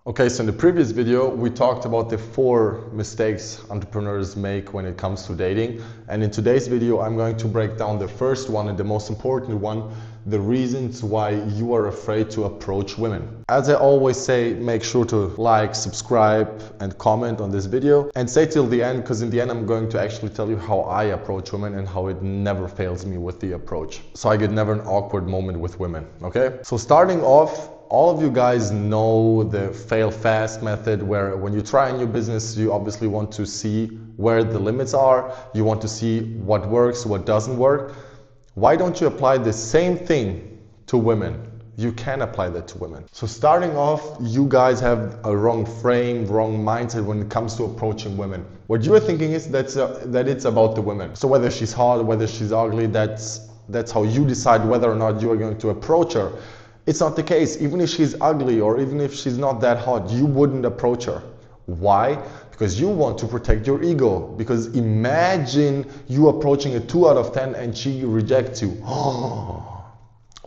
Okay, so in the previous video, we talked about the 4 mistakes entrepreneurs make when it comes to dating. And in today's video, I'm going to break down the first one and the most important one, the reasons why you are afraid to approach women. As I always say, make sure to like, subscribe, and comment on this video. And stay till the end, because in the end, I'm going to actually tell you how I approach women and how it never fails me with the approach. So I get never an awkward moment with women, okay? So starting off, all of you guys know the fail fast method, where when you try a new business, you obviously want to see where the limits are. You want to see what works, what doesn't work. Why don't you apply the same thing to women? You can apply that to women. So starting off, you guys have a wrong frame, wrong mindset when it comes to approaching women. What you're thinking is that it's about the women. So whether she's hot, whether she's ugly, that's how you decide whether or not you are going to approach her. It's not the case. Even if she's ugly or even if she's not that hot, you wouldn't approach her. Why? Because you want to protect your ego. Because imagine you approaching a 2 out of 10 and she rejects you. Oh,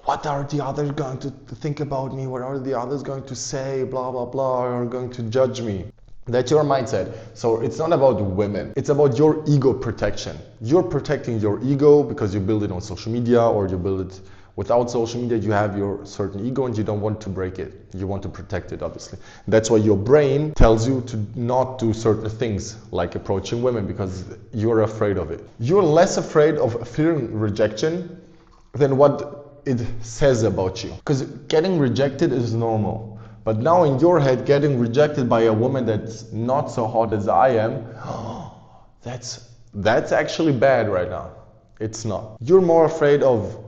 what are the others going to think about me? What are the others going to say? Blah, blah, blah, are going to judge me. That's your mindset. So it's not about women. It's about your ego protection. You're protecting your ego because you build it on social media, or you build it without social media. You have your certain ego and you don't want to break it. You want to protect it, obviously. That's why your brain tells you to not do certain things like approaching women, because you're afraid of it. You're less afraid of fearing rejection than what it says about you. Because getting rejected is normal. But now in your head, getting rejected by a woman that's not so hot as I am, that's actually bad right now. It's not. You're more afraid of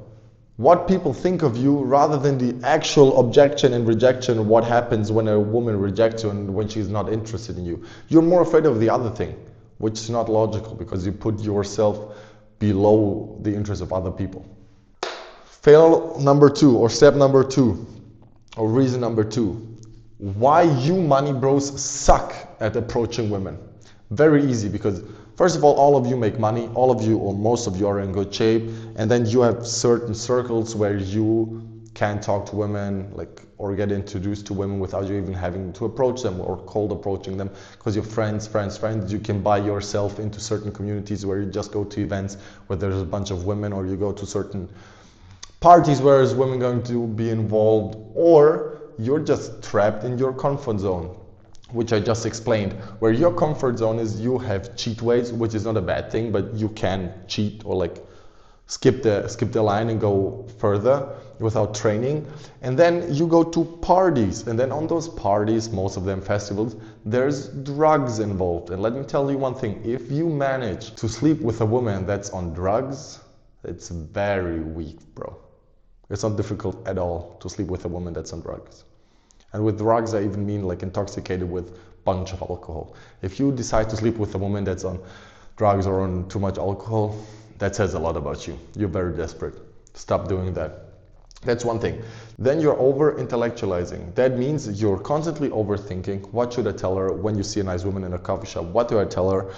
what people think of you rather than the actual objection and rejection, what happens when a woman rejects you and when she's not interested in you. You're more afraid of the other thing, which is not logical because you put yourself below the interests of other people. Fail number 2, or step number 2, or reason number 2. Why you money bros suck at approaching women. Very easy, because first of all of you make money, all of you or most of you are in good shape, and then you have certain circles where you can talk to women, like, or get introduced to women without you even having to approach them or cold approaching them, because your friends, you can buy yourself into certain communities where you just go to events where there's a bunch of women, or you go to certain parties where there's women going to be involved, or you're just trapped in your comfort zone, which I just explained, where your comfort zone is you have cheat ways, which is not a bad thing, but you can cheat or like skip the line and go further without training. And then you go to parties, and then on those parties, most of them festivals, there's drugs involved. And let me tell you one thing, if you manage to sleep with a woman that's on drugs, it's very weak, bro. It's not difficult at all to sleep with a woman that's on drugs. And with drugs, I even mean like intoxicated with a bunch of alcohol. If you decide to sleep with a woman that's on drugs or on too much alcohol, that says a lot about you. You're very desperate. Stop doing that. That's one thing. Then you're over-intellectualizing. That means you're constantly overthinking. What should I tell her when you see a nice woman in a coffee shop? What do I tell her?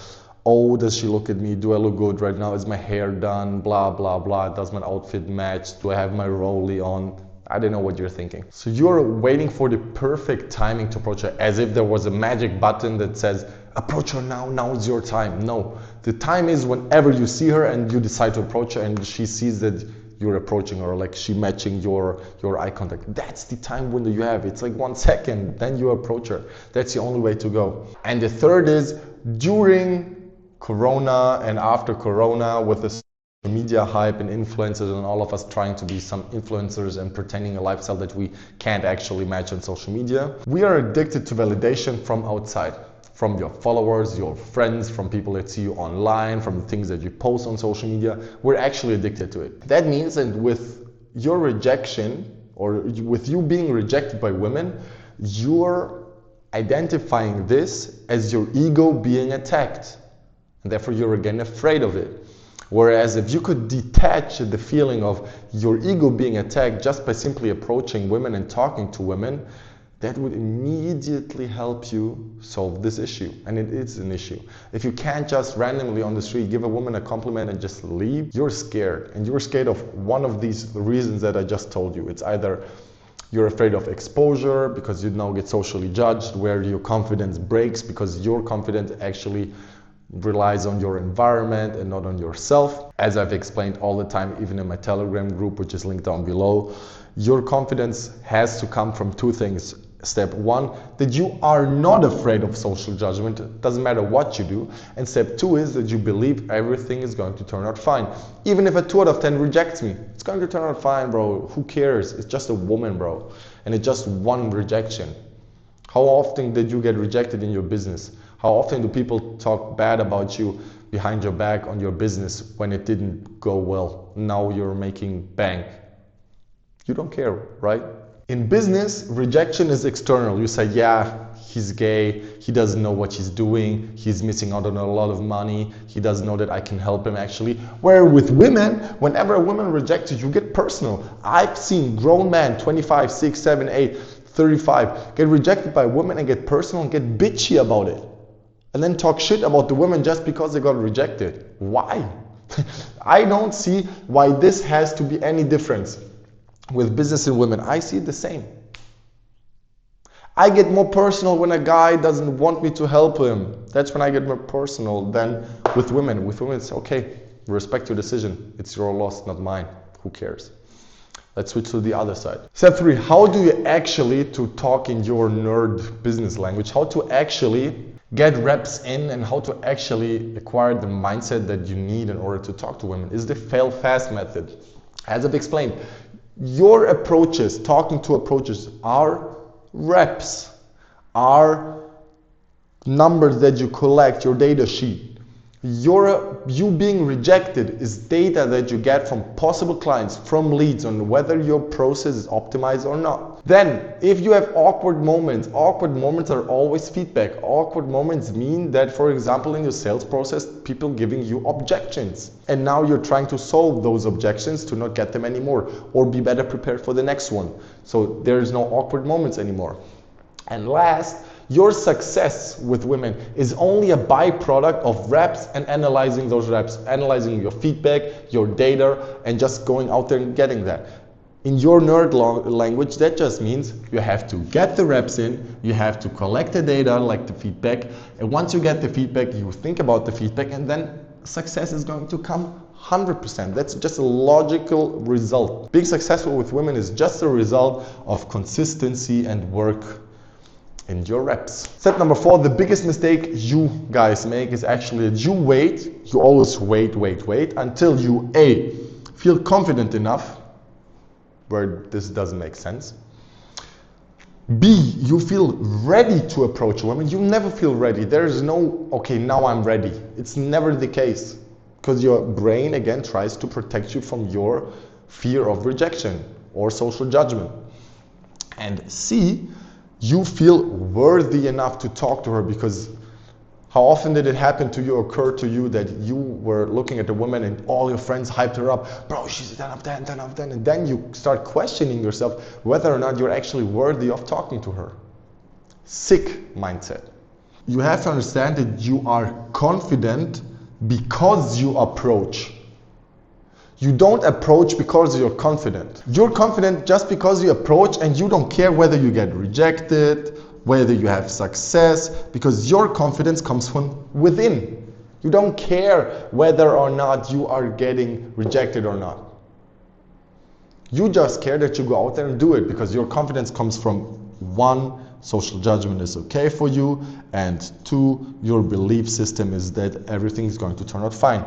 Oh, does she look at me? Do I look good right now? Is my hair done? Blah, blah, blah. Does my outfit match? Do I have my rollie on? I don't know what you're thinking. So you're waiting for the perfect timing to approach her, as if there was a magic button that says, approach her now, now is your time. No, the time is whenever you see her and you decide to approach her and she sees that you're approaching her, like she matching your eye contact. That's the time window you have. It's like 1 second, then you approach her. That's the only way to go. And the third is during Corona and after Corona, with the media hype and influencers and all of us trying to be some influencers and pretending a lifestyle that we can't actually match on social media. We are addicted to validation from outside, from your followers, your friends, from people that see you online, from the things that you post on social media. We're actually addicted to it. That means that with your rejection, or with you being rejected by women, you're identifying this as your ego being attacked. And therefore you're again afraid of it. Whereas if you could detach the feeling of your ego being attacked just by simply approaching women and talking to women, that would immediately help you solve this issue. And it is an issue. If you can't just randomly on the street give a woman a compliment and just leave, you're scared. And you're scared of one of these reasons that I just told you. It's either You're afraid of exposure because you now get socially judged, where your confidence breaks because your confidence actually relies on your environment and not on yourself. As I've explained all the time, even in my Telegram group, which is linked down below, your confidence has to come from two things. Step one, that you are not afraid of social judgment. It doesn't matter what you do. And step two is that you believe everything is going to turn out fine. Even if a 2 out of 10 rejects me, it's going to turn out fine, bro. Who cares? It's just a woman, bro. And it's just one rejection. How often did you get rejected in your business? How often do people talk bad about you behind your back on your business when it didn't go well? Now you're making bank. You don't care, right? In business, rejection is external. You say, yeah, he's gay, he doesn't know what he's doing, he's missing out on a lot of money, he doesn't know that I can help him actually. Where with women, whenever a woman rejects you, you get personal. I've seen grown men, 25, 6, 7, 8, 35, get rejected by women and get personal and get bitchy about it. And then talk shit about the women just because they got rejected. Why? I don't see why this has to be any difference. With business and women, I see it the same. I get more personal when a guy doesn't want me to help him. That's when I get more personal than with women. With women, it's okay. Respect your decision. It's your loss, not mine. Who cares? Let's switch to the other side. Step 3, how do you actually, to talk in your nerd business language, how to actually get reps in and how to actually acquire the mindset that you need in order to talk to women is the fail fast method. As I've explained, your approaches, talking to approaches, are reps, are numbers that you collect, your data sheet. You being rejected is data that you get from possible clients, from leads, on whether your process is optimized or not. Then, if you have awkward moments are always feedback. Awkward moments mean that, for example, in your sales process, people giving you objections. And now you're trying to solve those objections to not get them anymore, or be better prepared for the next one. So there is no awkward moments anymore. And last, your success with women is only a byproduct of reps and analyzing those reps, analyzing your feedback, your data, and just going out there and getting that. In your nerd language, that just means you have to get the reps in, you have to collect the data like the feedback, and once you get the feedback, you think about the feedback, and then success is going to come 100%. That's just a logical result. Being successful with women is just a result of consistency and work in your reps. Step number 4, the biggest mistake you guys make is actually that you always wait until you A, feel confident enough, where this doesn't make sense. B, you feel ready to approach a woman. You never feel ready. There is no, okay, now I'm ready. It's never the case, because your brain again tries to protect you from your fear of rejection or social judgment. And C, you feel worthy enough to talk to her, because how often did it happen to you, occur to you that you were looking at a woman and all your friends hyped her up, bro, she's 10 out of 10, 10 out of 10, and then you start questioning yourself whether or not you're actually worthy of talking to her. Sick mindset. You have to understand that you are confident because you approach. You don't approach because you're confident. You're confident just because you approach, and you don't care whether you get rejected, whether you have success, because your confidence comes from within. You don't care whether or not you are getting rejected or not. You just care that you go out there and do it, because your confidence comes from 1, social judgment is okay for you, and 2, your belief system is that everything is going to turn out fine.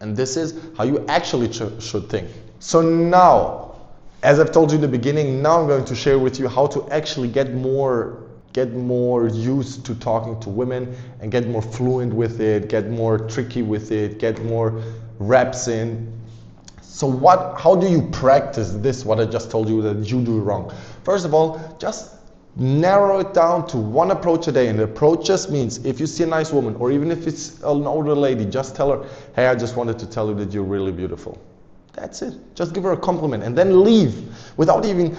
And this is how you actually should think. So now, as I've told you in the beginning, now I'm going to share with you how to actually get more used to talking to women and get more fluent with it, get more tricky with it, get more reps in. So how do you practice this, what I just told you that you do wrong? First of all, just narrow it down to 1 approach a day. And the approach just means, if you see a nice woman, or even if it's an older lady, just tell her, hey, I just wanted to tell you that you're really beautiful. That's it. Just give her a compliment and then leave without even,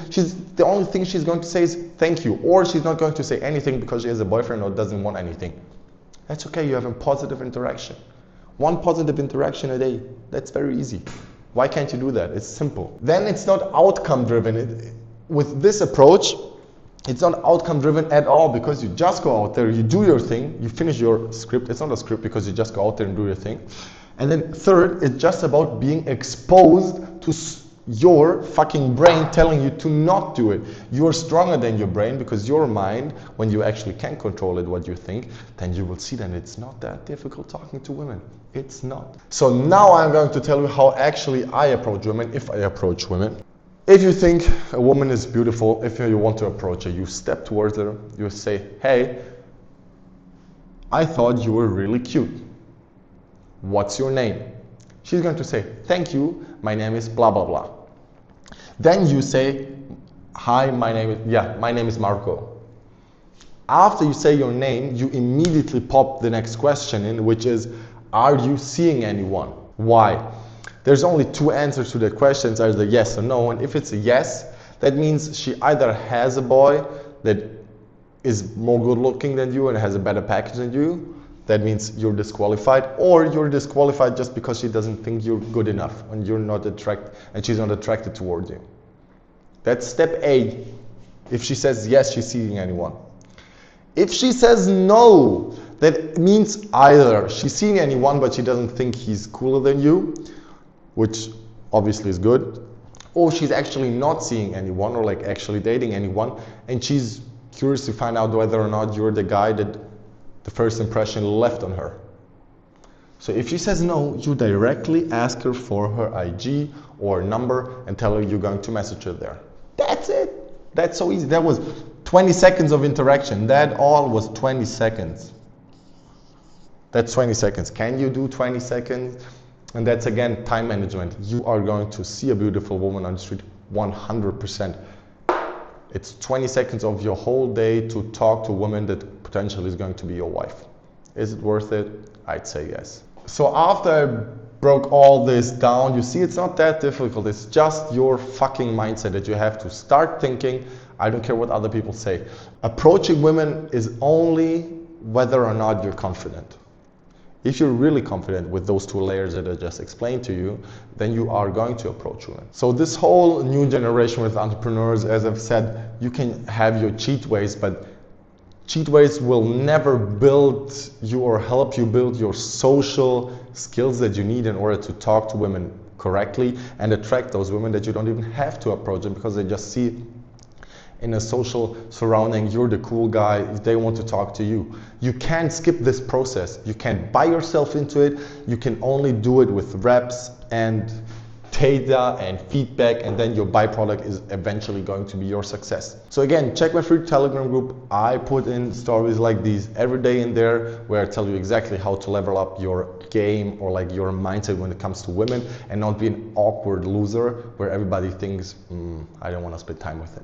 the only thing she's going to say is thank you, or she's not going to say anything because she has a boyfriend or doesn't want anything. That's okay. You have a positive interaction. 1 positive interaction a day. That's very easy. Why can't you do that? It's simple. Then it's not outcome driven. with this approach, it's not outcome driven at all, because you just go out there, you do your thing, you finish your script. It's not a script because you just go out there and do your thing. And then third, it's just about being exposed to your fucking brain telling you to not do it. You're stronger than your brain, because your mind, when you actually can control it, what you think, then you will see that it's not that difficult talking to women. It's not. So now I'm going to tell you how actually I approach women, if I approach women. If you think a woman is beautiful, if you want to approach her, you step towards her, you say, hey, I thought you were really cute. What's your name? She's going to say, thank you, my name is blah, blah, blah. Then you say, hi, my name is Marco. After you say your name, you immediately pop the next question in, which is, are you seeing anyone? Why? There's only two answers to the questions, either yes or no. And if it's a yes, that means she either has a boy that is more good looking than you and has a better package than you. That means you're disqualified, or you're disqualified just because she doesn't think you're good enough and you're not attracted, and she's not attracted towards you. That's step A. If she says yes, she's seeing anyone. If she says no, that means either she's seeing anyone but she doesn't think he's cooler than you, which obviously is good, or she's actually not seeing anyone, or like actually dating anyone, and she's curious to find out whether or not you're the guy that the first impression left on her. So if she says no, you directly ask her for her IG or number and tell her you're going to message her there. That's it. That's so easy. That was 20 seconds of interaction. That all was 20 seconds. That's 20 seconds. Can you do 20 seconds? And that's again time management. You are going to see a beautiful woman on the street 100%. It's 20 seconds of your whole day to talk to a woman that potentially is going to be your wife. Is it worth it? I'd say yes. So after I broke all this down, you see it's not that difficult. It's just your fucking mindset that you have to start thinking, I don't care what other people say. Approaching women is only whether or not you're confident. If you're really confident with those two layers that I just explained to you, then you are going to approach women. So this whole new generation with entrepreneurs, as I've said, you can have your cheat ways, but cheat ways will never build you or help you build your social skills that you need in order to talk to women correctly and attract those women that you don't even have to approach them, because they just see in a social surrounding, you're the cool guy, if they want to talk to you. You can't skip this process. You can't buy yourself into it. You can only do it with reps and data and feedback, and then your byproduct is eventually going to be your success. So again, check my free Telegram group. I put in stories like these every day in there, where I tell you exactly how to level up your game or like your mindset when it comes to women, and not be an awkward loser where everybody thinks, I don't want to spend time with him.